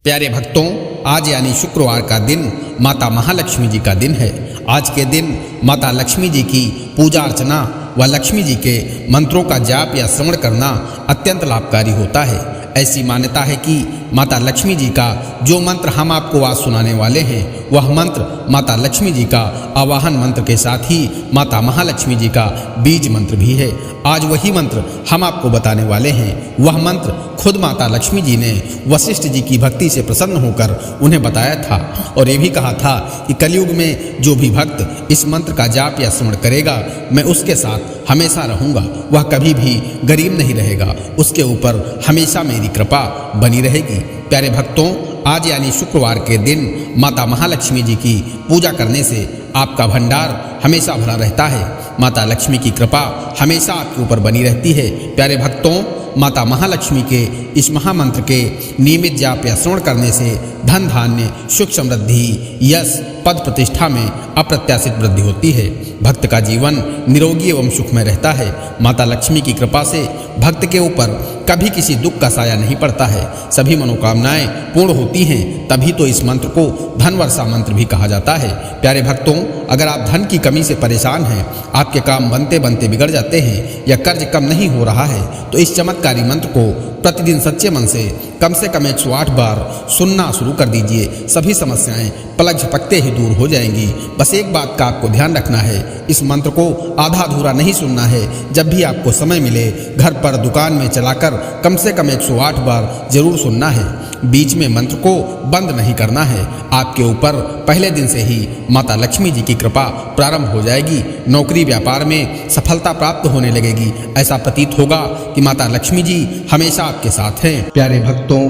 प्यारे भक्तों, आज यानी शुक्रवार का दिन माता महालक्ष्मी जी का दिन है। आज के दिन माता लक्ष्मी जी की पूजा अर्चना व लक्ष्मी जी के मंत्रों का जाप या श्रवण करना अत्यंत लाभकारी होता है। ऐसी मान्यता है कि माता लक्ष्मी जी का जो मंत्र हम आपको आज सुनाने वाले हैं वह मंत्र माता लक्ष्मी जी का आवाहन मंत्र के साथ ही माता महालक्ष्मी जी का बीज मंत्र भी है। आज वही मंत्र हम आपको बताने वाले हैं। वह मंत्र खुद माता लक्ष्मी जी ने वशिष्ठ जी की भक्ति से प्रसन्न होकर उन्हें बताया था और ये भी कहा था कि कलयुग में जो भी भक्त इस मंत्र का जाप या श्रवण करेगा मैं उसके साथ हमेशा रहूँगा, वह कभी भी गरीब नहीं रहेगा, उसके ऊपर हमेशा मेरी कृपा बनी रहेगी। प्यारे भक्तों, आज यानी शुक्रवार के दिन माता महालक्ष्मी जी की पूजा करने से आपका भंडार हमेशा भरा रहता है। माता लक्ष्मी की कृपा हमेशा आपके ऊपर बनी रहती है। प्यारे भक्तों, माता महालक्ष्मी के इस महामंत्र के नियमित जाप या श्रवण करने से धन धान्य सुख समृद्धि यश पद प्रतिष्ठा में अप्रत्याशित वृद्धि होती है। भक्त का जीवन निरोगी एवं सुखमय रहता है। माता लक्ष्मी की कृपा से भक्त के ऊपर कभी किसी दुख का साया नहीं पड़ता है। सभी मनोकामनाएं पूर्ण होती हैं। तभी तो इस मंत्र को धन वर्षा मंत्र भी कहा जाता है। प्यारे भक्तों, अगर आप धन की कमी से परेशान हैं, आपके काम बनते बनते बिगड़ जाते हैं या कर्ज कम नहीं हो रहा है, तो इस चमत्कारी मंत्र को प्रतिदिन सच्चे मन से कम 108 बार सुनना शुरू कर दीजिए। सभी समस्याएं पलक झपकते ही दूर हो जाएंगी। बस एक बात का आपको ध्यान रखना है, इस मंत्र को आधा अधूरा नहीं सुनना है। जब भी आपको समय मिले घर पर दुकान में चलाकर कम से कम 108 बार जरूर सुनना है। बीच में मंत्र को बंद नहीं करना है। आपके ऊपर पहले दिन से ही माता लक्ष्मी जी की कृपा प्रारंभ हो जाएगी। नौकरी व्यापार में सफलता प्राप्त होने लगेगी। ऐसा प्रतीत होगा कि माता लक्ष्मी जी हमेशा आपके साथ हैं। प्यारे भक्तों,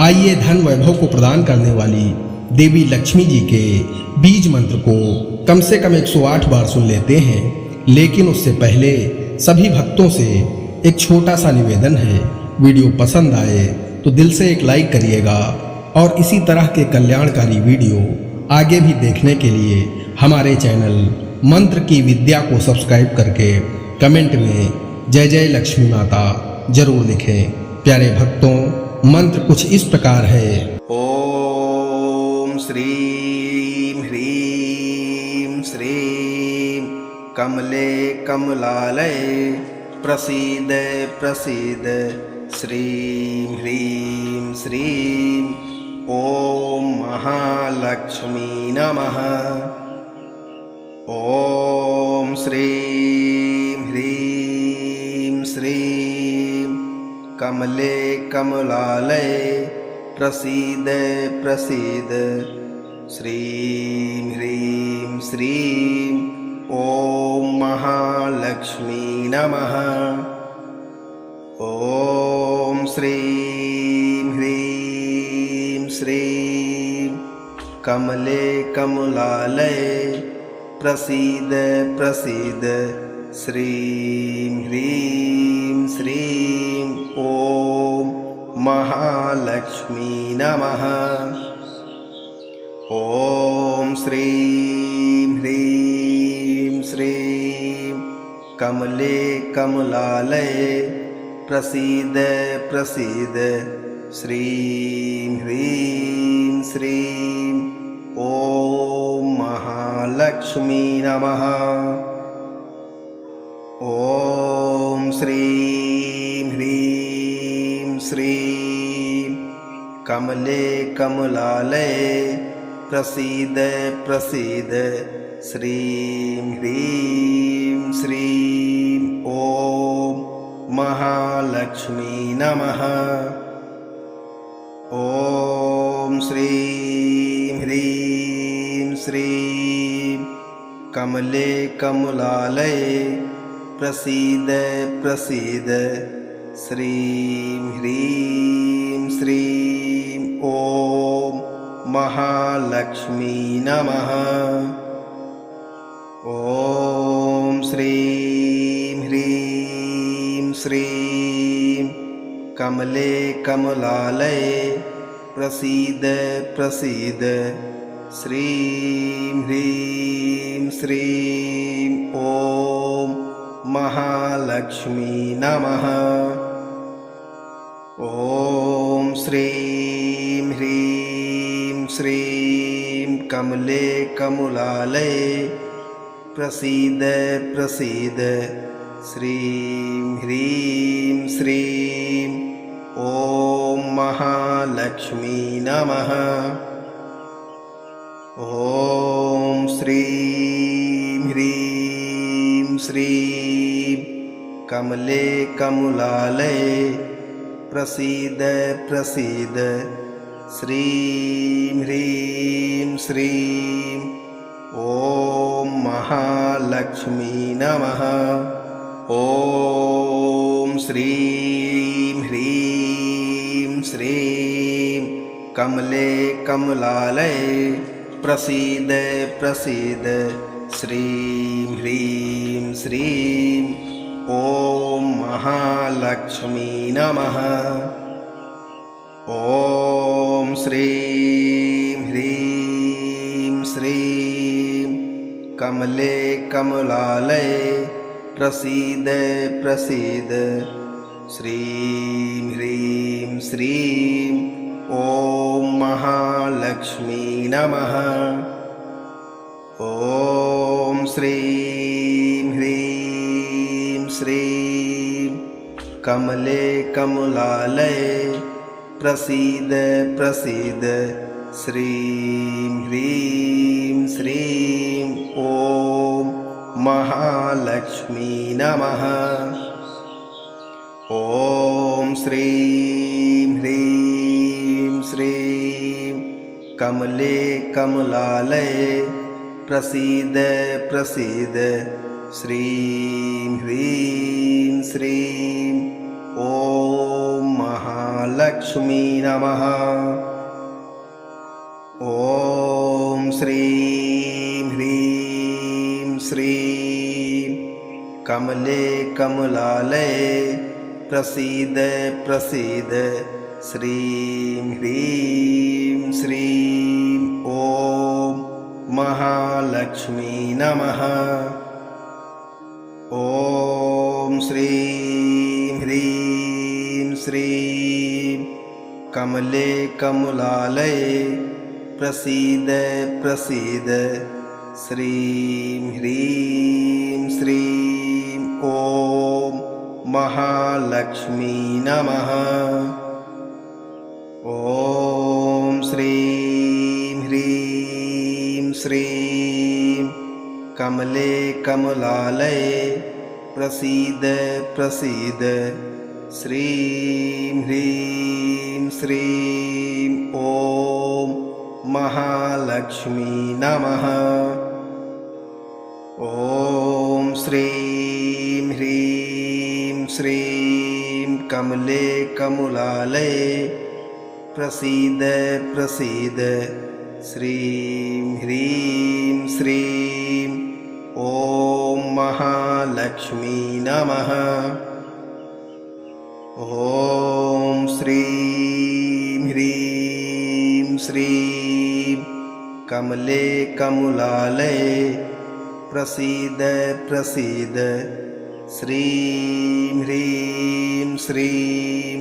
आइए धन वैभव को प्रदान करने वाली देवी लक्ष्मी जी के बीज मंत्र को कम से कम 108 बार सुन लेते हैं। लेकिन उससे पहले सभी भक्तों से एक छोटा सा निवेदन है, वीडियो पसंद आए तो दिल से एक लाइक करिएगा और इसी तरह के कल्याणकारी वीडियो आगे भी देखने के लिए हमारे चैनल मंत्र की विद्या को सब्सक्राइब करके कमेंट में जय जय लक्ष्मी माता जरूर लिखें। प्यारे भक्तों, मंत्र कुछ इस प्रकार है। ओम श्रीं ह्रीं श्रीं कमले कमलालये प्रसीद प्रसीद श्रीं ह्रीं श्रीं ओम महालक्ष्मी नमः। ओम श्रीं ह्रीं श्रीं कमले कमलालये प्रसीद प्रसीद श्रीं ह्रीं श्रीं ओम महालक्ष्मी नमः। ओम श्रीं ह्रीं श्रीं कमले कमलालये प्रसीद प्रसीद श्रीं ह्रीं श्रीं ओम महालक्ष्मी नमः। ओम श्रीं ह्रीं श्रीं कमले कमलालये प्रसीद प्रसीद श्रीं ह्रीं श्रीं ओम महालक्ष्मी नमः। ओम श्रीं ह्रीं श्रीं कमले कमलालये प्रसीद प्रसीद श्रीं ह्रीं श्रीं ओम महालक्ष्मी नमः। ओम श्रीं ह्रीं श्रीं कमले कमलालये प्रसीद प्रसीद श्रीं ह्रीं श्रीं ओम महालक्ष्मी नमः। ओम श्रीं ह्रीं श्रीं कमले कमलालये प्रसीद प्रसीद श्रीं ह्रीं श्रीं ओम महालक्ष्मी नमः। ओम श्रीं ह्रीं श्रीं कमले कमलालये प्रसीद प्रसीद श्रीं ह्रीं श्रीं ॐ महालक्ष्मी नमः। ॐ श्रीं ह्रीं श्रीं कमले कमलालये प्रसीद प्रसीद श्रीं ह्रीं श्रीं ॐ महालक्ष्मी नमः। ॐ श्रीं ह्रीं श्रीं कमले कमलालये प्रसीद प्रसीद श्रीं ह्रीं श्रीं ॐ महालक्ष्मी नमः। ॐ श्रीं ह्रीं श्रीं कमले कमलालये प्रसीद प्रसीद श्रीं ह्रीं श्रीं ॐ महालक्ष्मी नमः। ॐ श्रीं ह्रीं श्रीं कमले कमलालये प्रसीद प्रसीद श्रीं ह्रीं श्रीं ॐ महालक्ष्मी नमः। ॐ श्रीं ह्रीं श्रीं कमले कमलालये प्रसीद प्रसीद श्रीं ह्रीं श्रीं ॐ महालक्ष्मी नमः। ॐ श्रीं ह्रीं श्रीं कमले कमलालये प्रसीद प्रसीद श्रीं ह्रीं श्रीं ॐ महालक्ष्मी नमः। ॐ श्रीं ह्रीं श्रीं कमले कमलालये प्रसीद प्रसीद श्रीं ह्रीं श्रीं ॐ महालक्ष्मी नमः। ॐ श्रीं ह्रीं श्रीं कमले कमलालये प्रसीद प्रसीद श्रीं ह्रीं श्रीं ॐ महालक्ष्मी नमः। ॐ श्रीं ह्रीं श्रीं कमले कमलालये प्रसीद प्रसीद श्रीं ह्रीं श्रीं ॐ महालक्ष्मी नमः। ॐ श्रीं ह्रीं श्रीं कमले कमलालये प्रसीद प्रसीद श्रीं ह्रीं श्रीं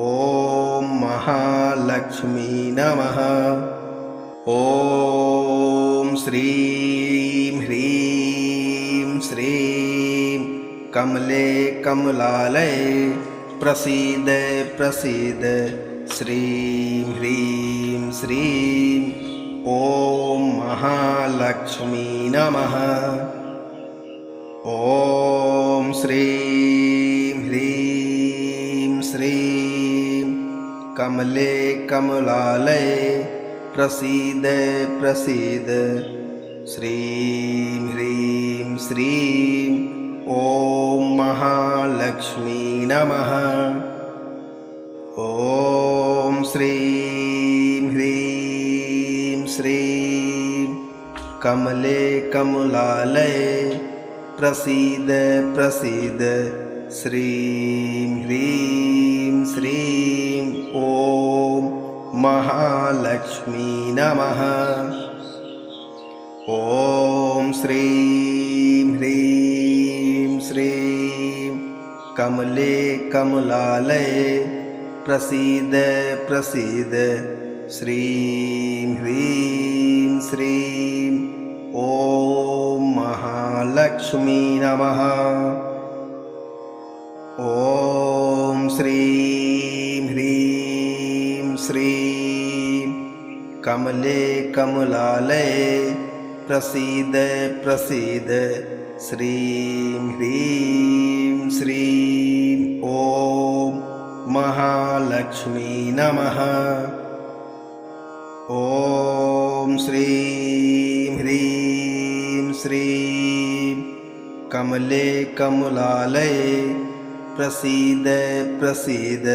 ॐ महालक्ष्मी नमः। ॐ श्रीं ह्रीं श्रीं कमले कमलालये प्रसीद प्रसीद श्रीं ह्रीं श्रीं ॐ महालक्ष्मी नमः। ॐ श्रीं ह्रीं श्रीं कमले कमलालये प्रसीद प्रसीद श्रीं ह्रीं श्रीं ॐ महालक्ष्मी नमः। ॐ श्रीं ह्रीं श्रीं कमले कमलालये प्रसीद प्रसीद श्रीं ह्रीं श्रीं ॐ महालक्ष्मी नमः। ॐ श्रीं ह्रीं श्रीं कमले कमलालये प्रसीद प्रसीद श्रीं ह्रीं श्रीं ॐ महालक्ष्मी नमः। ॐ श्रीं ह्रीं श्रीं कमले कमलालये प्रसीद प्रसीद श्रीं ह्रीं श्रीं ॐ महालक्ष्मी नमः। ॐ श्रीं ह्रीं श्रीं कमले कमलालये प्रसीद प्रसीद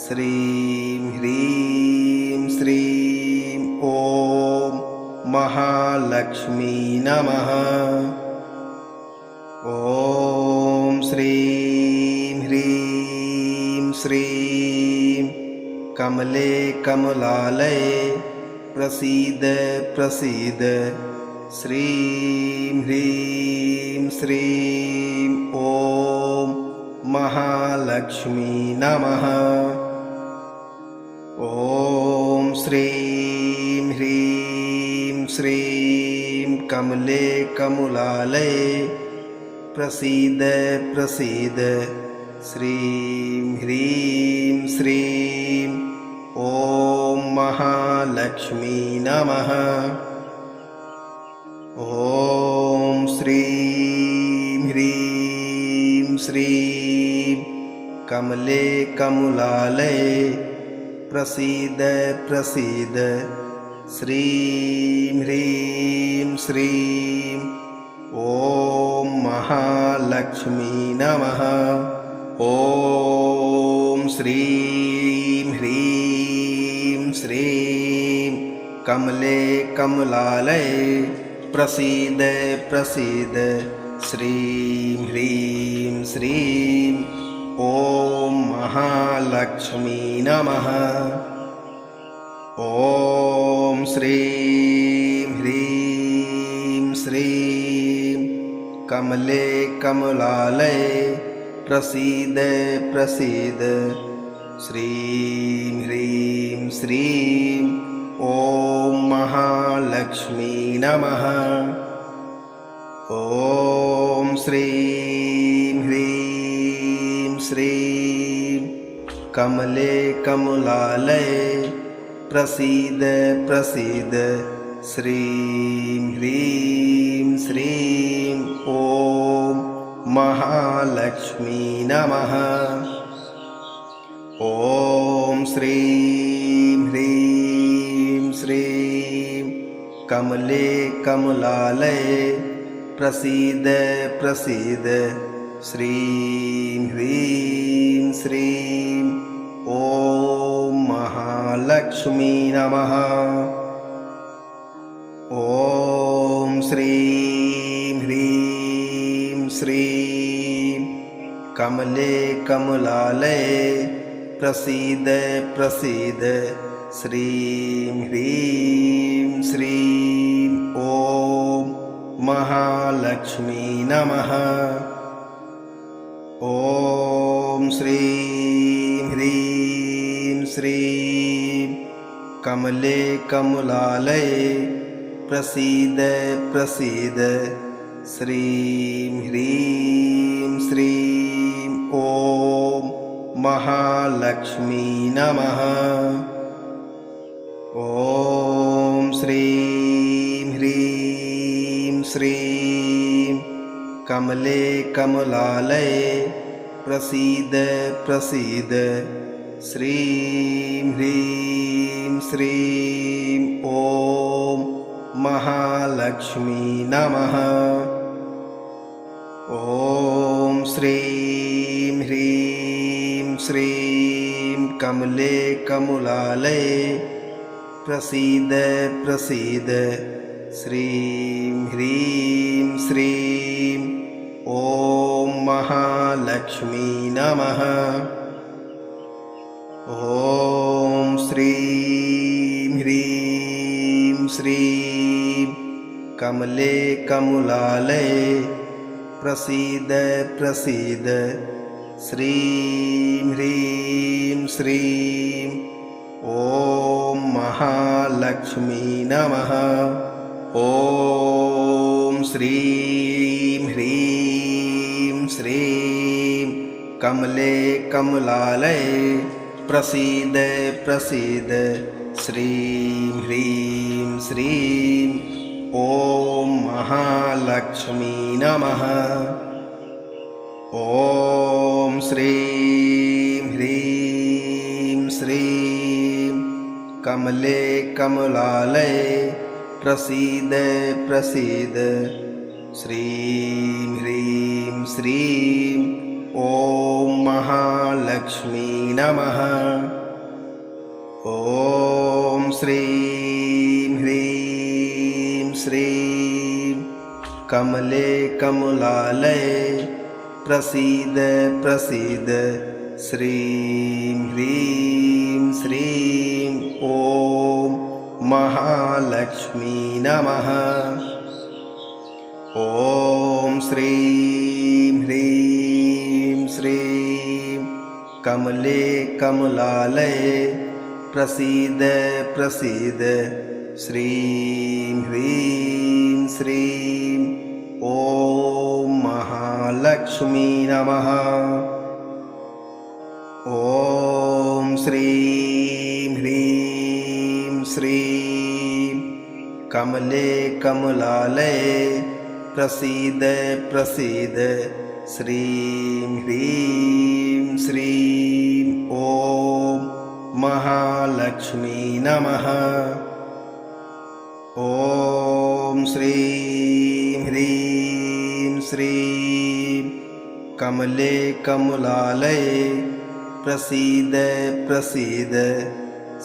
श्रीं ह्रीं श्रीं ॐ महालक्ष्मी नमः। ॐ श्रीं ह्रीं श्रीं कमले कमलालये प्रसीद प्रसीद श्रीं ह्रीं श्रीं ॐ महालक्ष्मी नमः। ॐ श्रीं ह्रीं श्रीं कमले कमलालये प्रसीद प्रसीद श्रीं ह्रीं श्रीं ॐ महालक्ष्मी नमः। ॐ श्रीं ह्रीं श्रीं कमले कमलालये प्रसीद प्रसीद श्रीं ह्रीं श्रीं ॐ महालक्ष्मी नमः। ॐ श्रीं ह्रीं श्रीं कमले कमलालये प्रसीद प्रसीद श्रीं ह्रीं श्रीं ॐ महालक्ष्मी नमः। ॐ श्रीं ह्रीं श्रीं कमले कमलालये प्रसीद प्रसीद श्रीं ह्रीं श्रीं ॐ महालक्ष्मी नमः। ॐ श्रीं ह्रीं श्रीं कमले कमलालये प्रसीद प्रसीद श्रीं ह्रीं श्रीं ॐ महालक्ष्मी नमः। ॐ श्रीं ह्रीं श्रीं कमले कमलालये प्रसीद प्रसीद श्रीं ह्रीं श्रीं ॐ महालक्ष्मी नमः। ॐ श्रीं ह्रीं श्रीं कमले कमलालये प्रसीद प्रसीद श्रीं ह्रीं श्रीं ॐ महालक्ष्मी नमः। ॐ श्रीं ह्रीं श्रीं कमले कमलालये प्रसीद प्रसीद श्रीं ह्रीं श्रीं ॐ महालक्ष्मी नमः। ॐ श्रीं ह्रीं श्रीं कमले कमलालये प्रसीद प्रसीद श्रीं ह्रीं श्रीं ॐ महालक्ष्मी नमः। ॐ श्रीं ह्रीं श्रीं कमले कमलालये प्रसीद प्रसीद श्रीं ह्रीं श्रीं ॐ महालक्ष्मी नमः। ॐ श्रीं ह्रीं श्रीं कमले कमलालये प्रसीद प्रसीद श्रीं ह्रीं श्रीं ॐ महालक्ष्मी नमः। ॐ श्रीं ह्रीं श्रीं कमले कमलालये प्रसीद प्रसीद श्रीं ह्रीं श्रीं ॐ महालक्ष्मी नमः। ॐ श्रीं ह्रीं श्रीं कमले कमलालये प्रसीद प्रसीद श्रीं ह्रीं श्रीं ॐ महालक्ष्मी नमः। ॐ श्रीं ह्रीं श्रीं कमले कमलालये प्रसीद प्रसीद श्रीं ह्रीं श्रीं ॐ महालक्ष्मी नमः। ॐ श्रीं ह्रीं श्रीं कमले कमलालये प्रसीद प्रसीद श्रीं ह्रीं श्रीं ॐ महालक्ष्मी नमः। ॐ श्रीं ह्रीं श्रीं कमले कमलालये प्रसीद प्रसीद श्रीं ह्रीं श्रीं ॐ महालक्ष्मी नमः। ॐ श्रीं ह्रीं श्रीं कमले कमलालये प्रसीद प्रसीद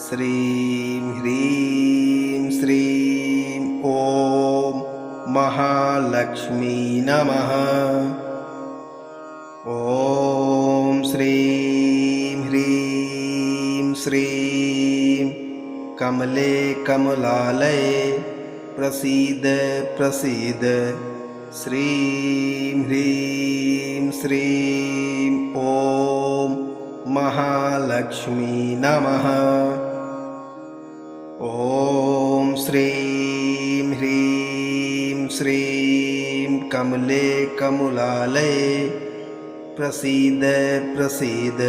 श्रीं ह्रीं श्रीं ॐ महालक्ष्मी नमः। ॐ श्रीं ह्रीं श्रीं कमले कमलालये प्रसीद प्रसीद श्रीं ह्रीं श्रीं ॐ महालक्ष्मी नमः। ॐ श्रीं ह्रीं श्रीं कमले कमलालये प्रसीद प्रसीद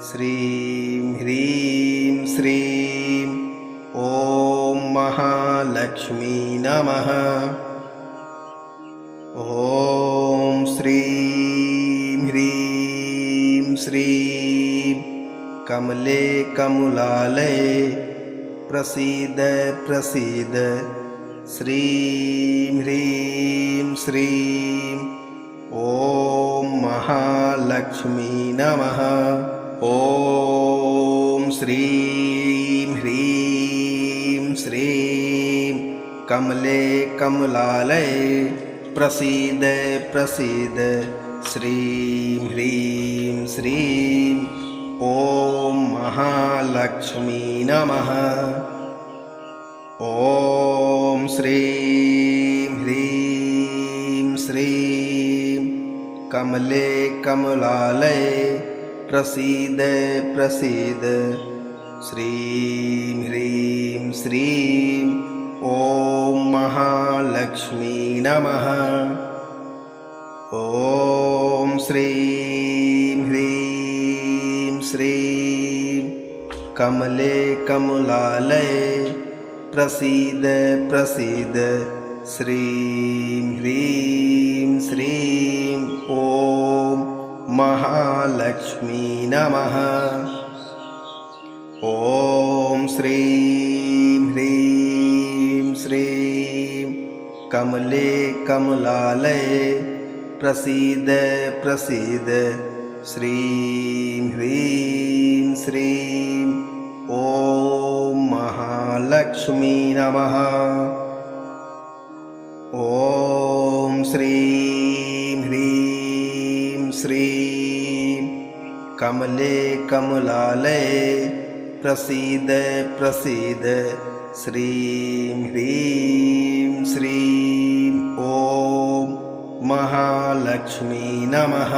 श्रीं ह्रीं श्रीं ॐ महालक्ष्मी नमः। ॐ श्रीं ह्रीं श्रीं कमले कमलालये प्रसीद प्रसीद श्रीं ह्रीं श्रीं ॐ महालक्ष्मी नमः। ॐ श्रीं ह्रीं श्रीं कमले कमलालये प्रसीद प्रसीद श्रीं ह्रीं श्रीं ॐ महालक्ष्मी नमः। ॐ श्रीं ह्रीं श्रीं कमले कमलालये प्रसीद प्रसीद श्रीं ह्रीं श्रीं ॐ महालक्ष्मी नमः। ॐ श्रीं ह्रीं श्रीं कमले कमलालये प्रसीद प्रसीद श्रीं ह्रीं श्रीं ॐ महालक्ष्मी नमः। ॐ श्रीं ह्रीं श्रीं कमले कमलालये प्रसीद प्रसीद श्रीं ह्रीं श्रीं ॐ महालक्ष्मी नमः। ॐ श्रीं ह्रीं श्रीं कमले कमलालये प्रसीद प्रसीद श्रीं ह्रीं श्रीं ॐ महालक्ष्मी नमः।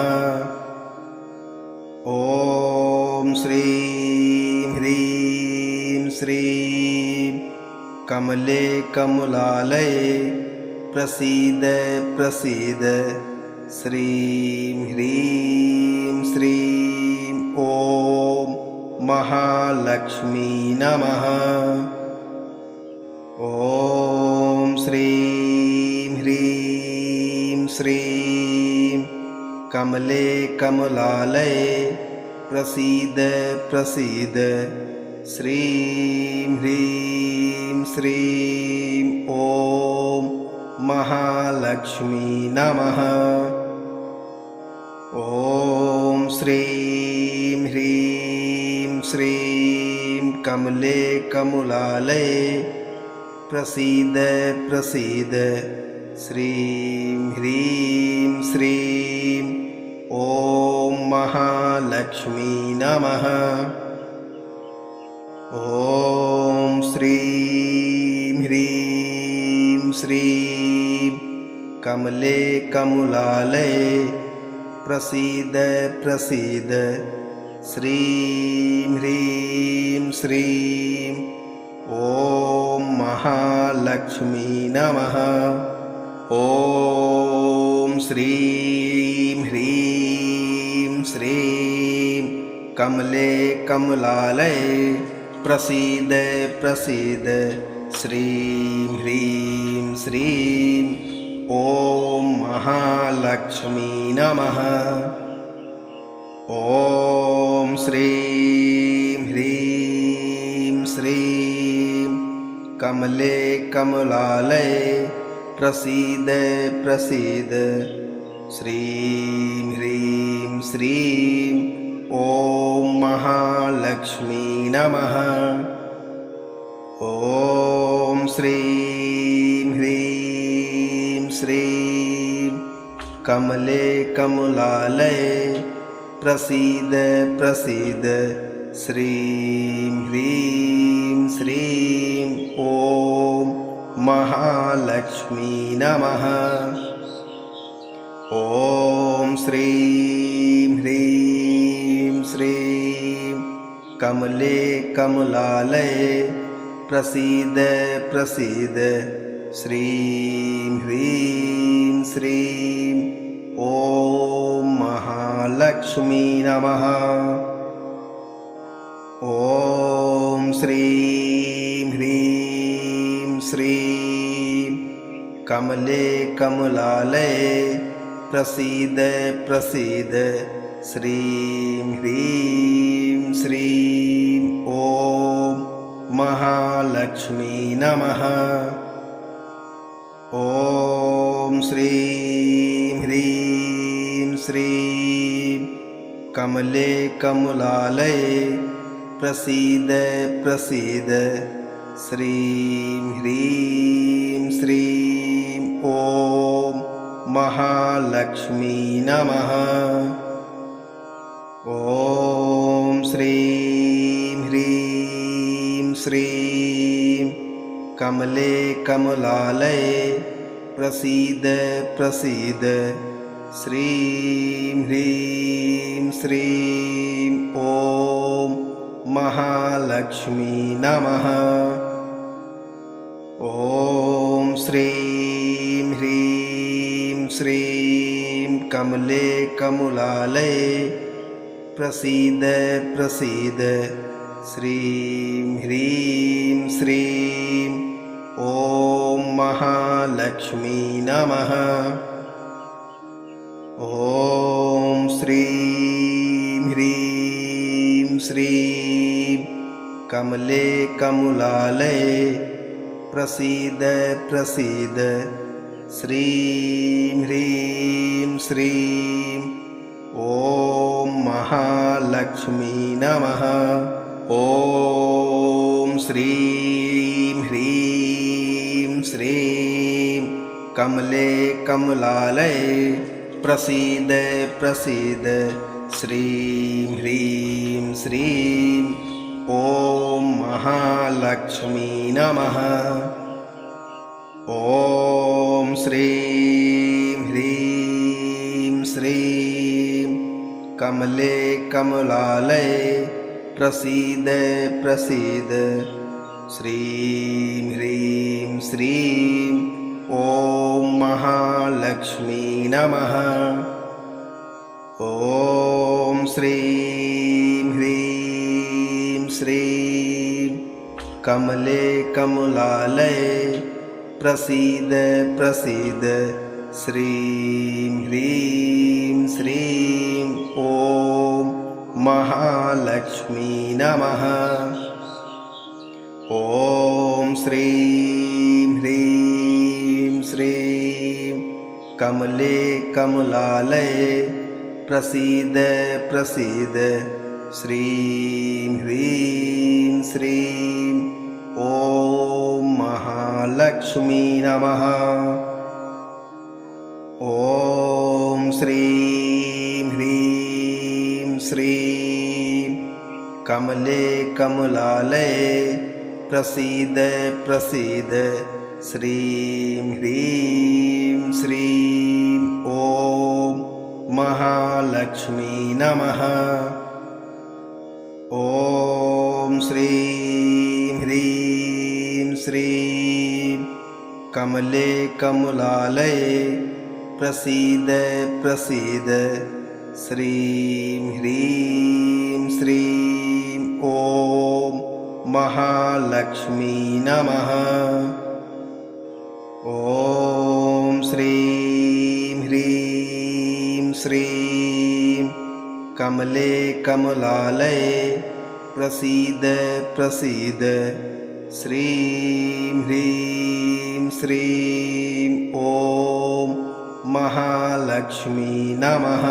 ॐ श्रीं ह्रीं श्रीं कमले कमलालये प्रसीद प्रसीद श्रीं ह्रीं श्रीं ॐ महालक्ष्मी नमः। ॐ श्रीं ह्रीं श्रीं कमले कमलालये प्रसीद प्रसीद श्रीं ह्रीं श्रीं ॐ महालक्ष्मी नमः। ॐ श्रीं ह्रीं श्रीं कमले कमलालये प्रसीद प्रसीद श्रीं ह्रीं श्रीं ॐ महालक्ष्मी नमः। ॐ श्रीं ह्रीं श्रीं कमले कमलालये प्रसीद प्रसीद श्रीं ह्रीं श्रीं ॐ महालक्ष्मी नमः। ॐ श्रीं ह्रीं श्रीं कमले कमलालये प्रसीद प्रसीद श्रीं ह्रीं श्रीं ॐ महालक्ष्मी नमः। ॐ श्रीं ह्रीं श्रीं कमले कमलालये प्रसीद प्रसीद श्रीं ह्रीं श्रीं ॐ महालक्ष्मी नमः। ॐ श्रीं ह्रीं श्रीं कमले कमलालये प्रसीद प्रसीद श्रीं ह्रीं श्रीं ॐ महालक्ष्मी नमः। ॐ श्रीं ह्रीं श्रीं कमले कमलालये प्रसीद प्रसीद श्रीं ह्रीं श्रीं ॐ महालक्ष्मी नमः। ॐ श्रीं ह्रीं श्रीं कमले कमलालये प्रसीद प्रसीद श्रीं ह्रीं श्रीं ॐ महालक्ष्मी नमः। ॐ श्रीं ह्रीं श्रीं कमले कमलालये प्रसीद प्रसीद श्रीं ह्रीं श्रीं ॐ महालक्ष्मी नमः। ॐ श्रीं ह्रीं श्रीं कमले कमलालये प्रसीद प्रसीद श्रीं ह्रीं श्रीं ॐ महालक्ष्मी नमः। ॐ श्रीं ह्रीं श्रीं कमले कमलालये प्रसीद प्रसीद श्रीं ह्रीं श्रीं ॐ महालक्ष्मी नमः। ॐ श्रीं ह्रीं श्रीं कमले कमलालये प्रसीद प्रसीद श्रीं ह्रीं श्रीं ॐ महालक्ष्मी नमः। ॐ श्रीं ह्रीं श्रीं कमले कमलालये प्रसीद प्रसीद श्रीं ह्रीं श्रीं ॐ महालक्ष्मी नमः। ॐ श्रीं ह्रीं श्रीं कमले कमलालये प्रसीद प्रसीद श्रीं ह्रीं श्रीं ॐ महालक्ष्मी नमः। ॐ श्रीं ह्रीं श्रीं कमले कमलालये प्रसीद प्रसीद श्रीं ह्रीं श्रीं ॐ महालक्ष्मी नमः। ॐ श्रीं ह्रीं श्रीं कमले कमलालये प्रसीद प्रसीद श्रीं ह्रीं श्रीं ॐ महालक्ष्मी नमः। ॐ श्रीं ह्रीं श्रीं कमले कमलालये प्रसीद प्रसीद श्रीं ह्रीं श्रीं ॐ महालक्ष्मी नमः। ॐ श्रीं ह्रीं श्रीं कमले कमलालये प्रसीद प्रसीद श्रीं ह्रीं श्रीं ॐ महालक्ष्मी नमः। ॐ श्रीं ह्रीं श्रीं कमले कमलालये प्रसीद प्रसीद श्रीं ह्रीं श्रीं ॐ महालक्ष्मी नमः।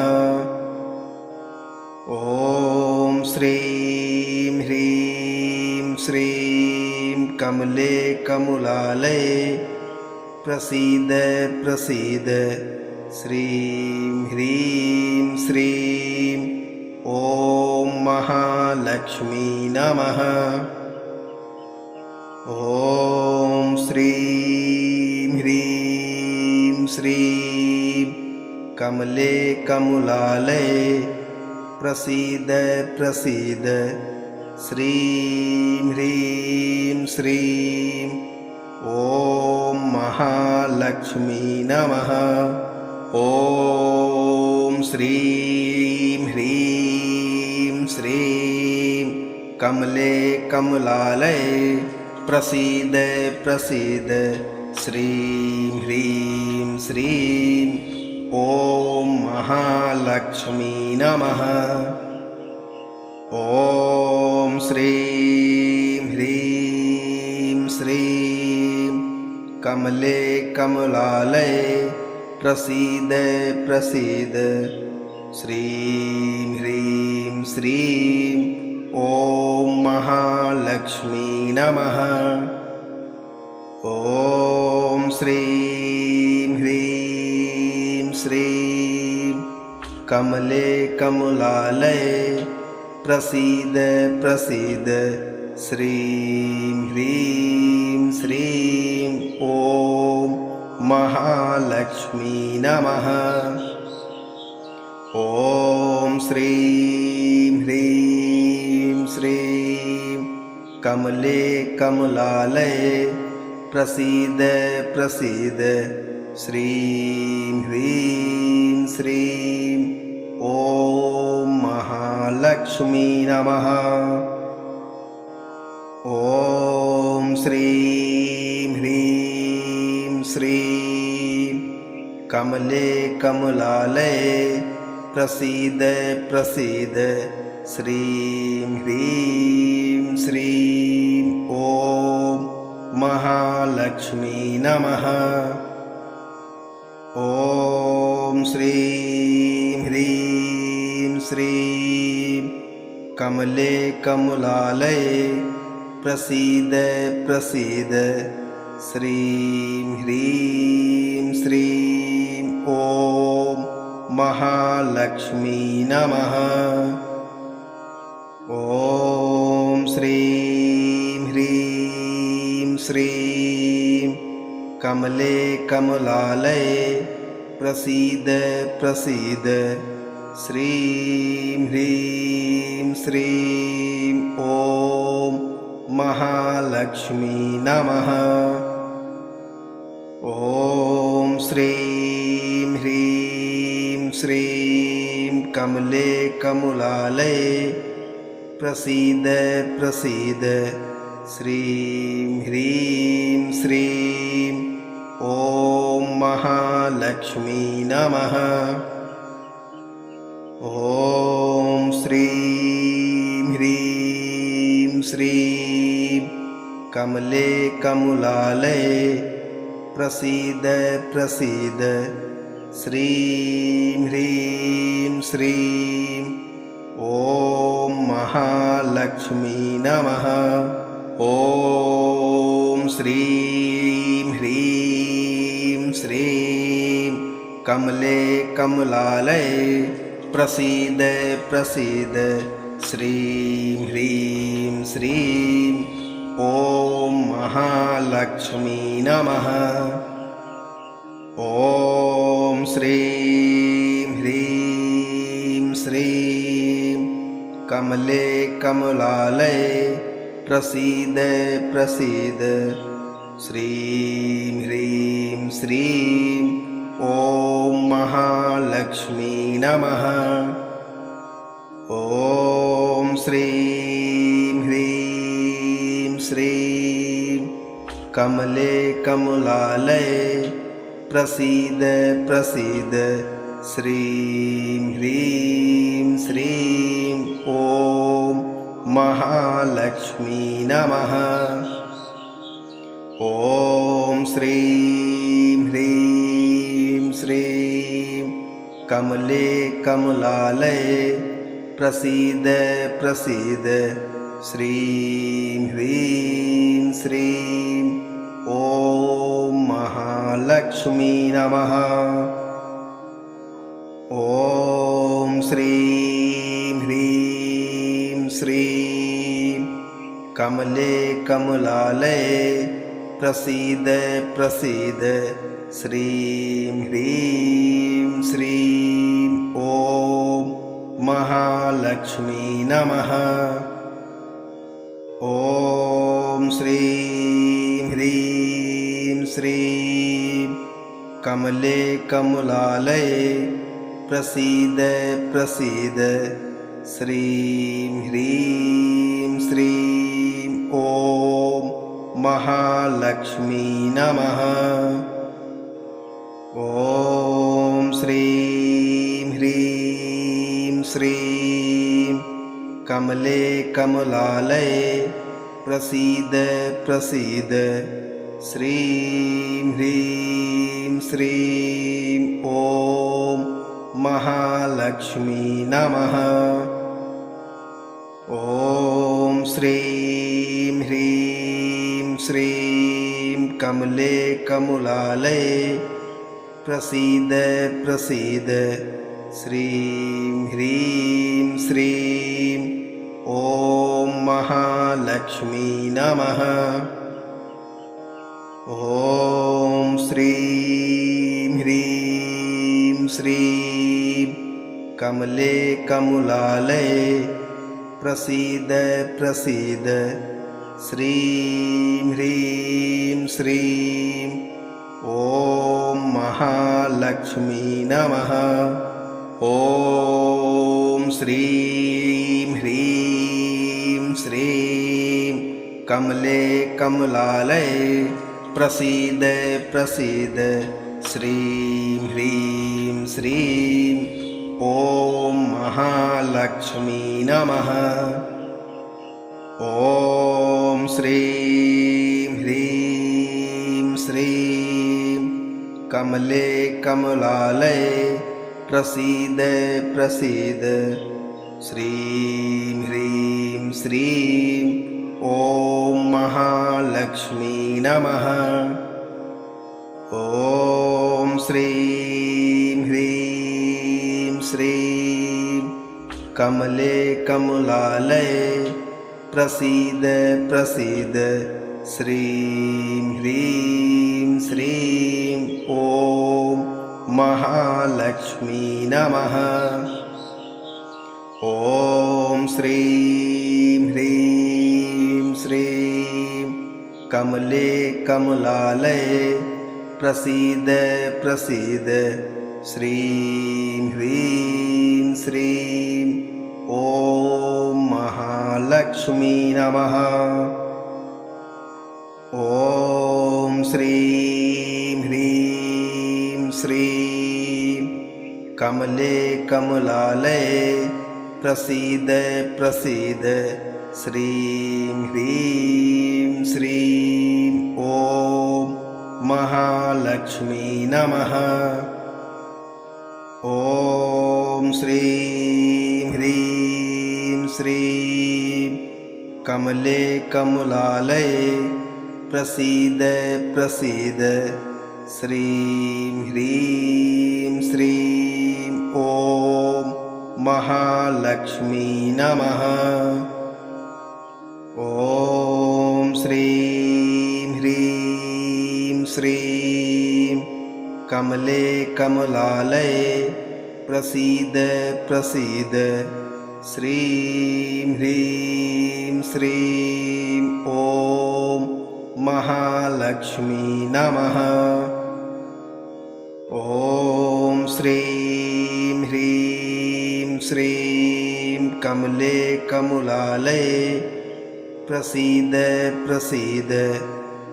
ॐ श्रीं ह्रीं श्रीं कमले कमलालये प्रसीद प्रसीद श्रीं ह्रीं श्रीं ॐ महालक्ष्मी नमः। ॐ श्रीं ह्रीं श्रीं कमले कमलालये प्रसीद प्रसीद श्रीं ह्रीं श्रीं ॐ महालक्ष्मी नमः। ॐ श्रीं ह्रीं श्रीं कमले कमलालये प्रसीद प्रसीद श्रीं ह्रीं श्रीं ॐ महालक्ष्मी नमः। ॐ श्रीं ह्रीं श्रीं कमले कमलालये प्रसीद प्रसीद श्रीं ह्रीं श्रीं ॐ महालक्ष्मी नमः। ॐ श्रीं ह्रीं श्रीं कमले कमलालये प्रसीद प्रसीद श्रीं ह्रीं श्रीं ॐ महालक्ष्मी नमः। ॐ श्रीं ह्रीं श्रीं कमले कमलालये प्रसीद प्रसीद श्रीं ह्रीं श्रीं ॐ महालक्ष्मी नमः। ॐ श्रीं ह्रीं श्रीं कमले कमलालये प्रसीद प्रसीद श्रीं ह्रीं श्रीं ॐ महालक्ष्मी नमः। ॐ श्रीं ह्रीं श्रीं कमले कमलालये प्रसीद प्रसीद श्रीं ह्रीं श्रीं ॐ महालक्ष्मी नमः। ॐ श्रीं ह्रीं श्रीं कमले कमलालये प्रसीद प्रसीद श्रीं ह्रीं श्रीं ॐ महालक्ष्मी नमः। ॐ श्रीं ह्रीं श्रीं कमले कमलालये प्रसीद प्रसीद श्रीं ह्रीं श्रीं ॐ महालक्ष्मी नमः। ॐ श्रीं ह्रीं श्रीं कमले कमलालये प्रसीद प्रसीद श्रीं ह्रीं श्रीं ॐ महालक्ष्मी नमः। ॐ श्रीं ह्रीं श्रीं कमले कमलालये प्रसीद प्रसीद श्रीं ह्रीं श्रीं ॐ महालक्ष्मी नमः। ॐ श्रीं ह्रीं श्रीं कमले कमलालये प्रसीद प्रसीद श्रीं ह्रीं श्रीं ॐ महालक्ष्मी नमः। ॐ श्रीं ह्रीं श्रीं कमले कमलालये प्रसीद प्रसीद श्रीं ह्रीं श्रीं ॐ महालक्ष्मी नमः। ॐ श्रीं ह्रीं श्रीं कमले कमलालये प्रसीद प्रसीद श्रीं ह्रीं श्रीं ॐ महालक्ष्मी नमः। ॐ श्रीं ह्रीं श्रीं कमले कमलालये प्रसीद प्रसीद श्रीं ह्रीं श्रीं ॐ महालक्ष्मी नमः। ॐ श्रीं ह्रीं श्रीं कमले कमलालये प्रसीद प्रसीद श्रीं ह्रीं श्रीं ॐ महालक्ष्मी नमः। ॐ श्रीं ह्रीं श्रीं कमले कमलालये प्रसीद प्रसीद श्रीं ह्रीं श्रीं ॐ महालक्ष्मी नमः। ॐ श्रीं ह्रीं श्रीं कमले कमलालये प्रसीद प्रसीद श्रीं ह्रीं श्रीं ॐ महालक्ष्मी नमः। ॐ श्रीं ह्रीं श्रीं कमले कमलालये प्रसीद प्रसीद श्रीं ह्रीं श्रीं ॐ महालक्ष्मी नमः। ॐ श्रीं ह्रीं श्रीं कमले कमलालये प्रसीद प्रसीद श्रीं ह्रीं श्रीं ॐ महालक्ष्मी नमः। ॐ श्रीं ह्रीं श्रीं कमले कमलालये प्रसीद प्रसीद श्रीं ह्रीं श्रीं ॐ महालक्ष्मी नमः। ॐ श्रीं ह्रीं श्रीं कमले कमलालये प्रसीद प्रसीद श्रीं ह्रीं श्रीं ॐ महालक्ष्मी नमः। ॐ श्रीं ह्रीं श्रीं कमले कमलालये प्रसीद प्रसीद श्रीं ह्रीं श्रीं ॐ महालक्ष्मी नमः। ॐ श्रीं ह्रीं श्रीं कमले कमलालये प्रसीद प्रसीद श्रीं ह्रीं श्रीं ॐ महालक्ष्मी नमः। ॐ श्रीं ह्रीं श्रीं कमले कमलालये प्रसीद प्रसीद श्रीं ह्रीं श्रीं ॐ महालक्ष्मी नमः। ॐ श्रीं ह्रीं श्रीं कमले कमलालये प्रसीद प्रसीद श्रीं ह्रीं श्रीं ॐ महालक्ष्मी नमः। ॐ श्रीं ह्रीं श्रीं कमले कमलालये प्रसीद प्रसीद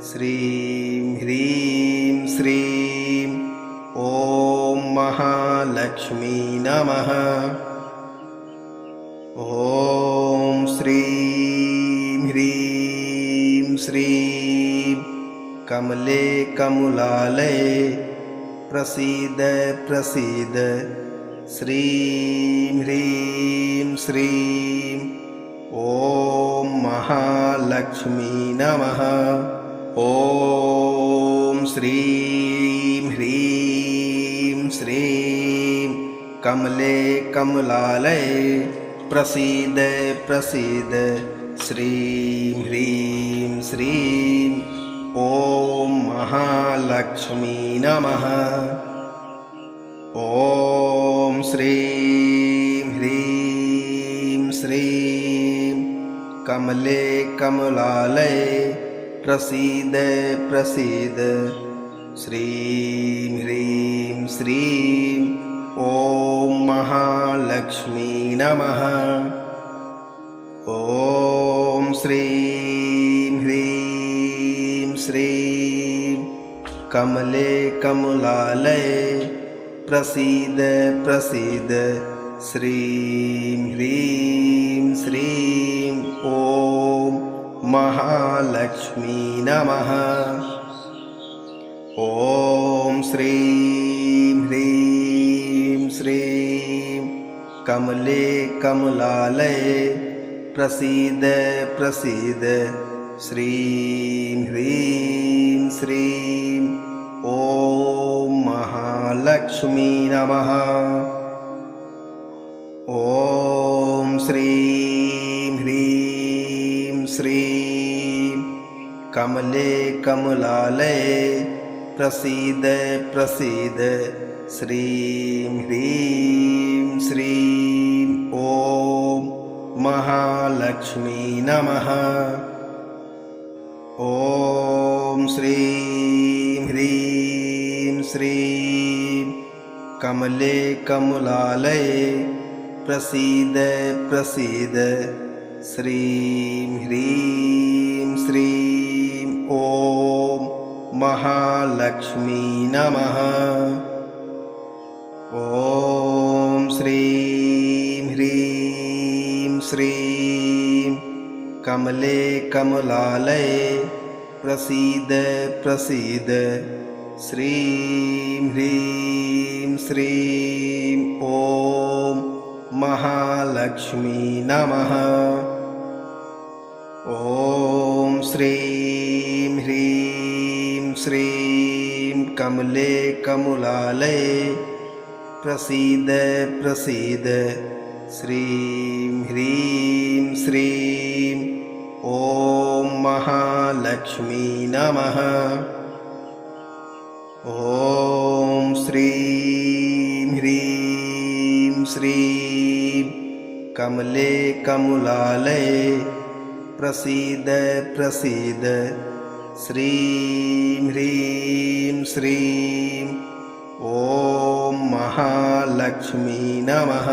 श्रीं ह्रीं श्रीं ॐ महालक्ष्मी नमः। ॐ श्रीं ह्रीं श्रीं कमले कमलालये प्रसीद प्रसीद श्रीं ह्रीं श्रीं ॐ महालक्ष्मी नमः। ॐ श्रीं ह्रीं श्रीं कमले कमलालये प्रसीद प्रसीद श्रीं ह्रीं श्रीं ॐ महालक्ष्मी नमः। ॐ श्रीं ह्रीं श्रीं कमले कमलालये प्रसीद प्रसीद श्रीं ह्रीं श्रीं ॐ महालक्ष्मी नमः। ॐ श्रीं ह्रीं श्रीं कमले कमलालये प्रसीद प्रसीद श्रीं ह्रीं श्रीं ॐ महालक्ष्मी नमः। ॐ श्रीं ह्रीं श्रीं कमले कमलालये प्रसीद प्रसीद श्रीं ह्रीं श्रीं ॐ महालक्ष्मी नमः। ॐ श्रीं ह्रीं श्रीं कमले कमलालये प्रसीद प्रसीद श्रीं ह्रीं श्रीं ॐ महालक्ष्मी नमः। ॐ श्रीं ह्रीं श्रीं कमले कमलालये प्रसीद प्रसीद श्रीं ह्रीं श्रीं ॐ महालक्ष्मी नमः। ॐ श्रीं ह्रीं श्रीं कमले कमलालये प्रसीद प्रसीद श्रीं ह्रीं श्रीं ॐ महालक्ष्मी नमः। ॐ श्रीं ह्रीं श्रीं कमले कमलालये प्रसीद प्रसीद श्रीं ह्रीं श्रीं ॐ महालक्ष्मी नमः। ॐ श्रीं ह्रीं श्रीं कमले कमलालये प्रसीद प्रसीद श्रीं ह्रीं श्रीं ॐ महालक्ष्मी नमः।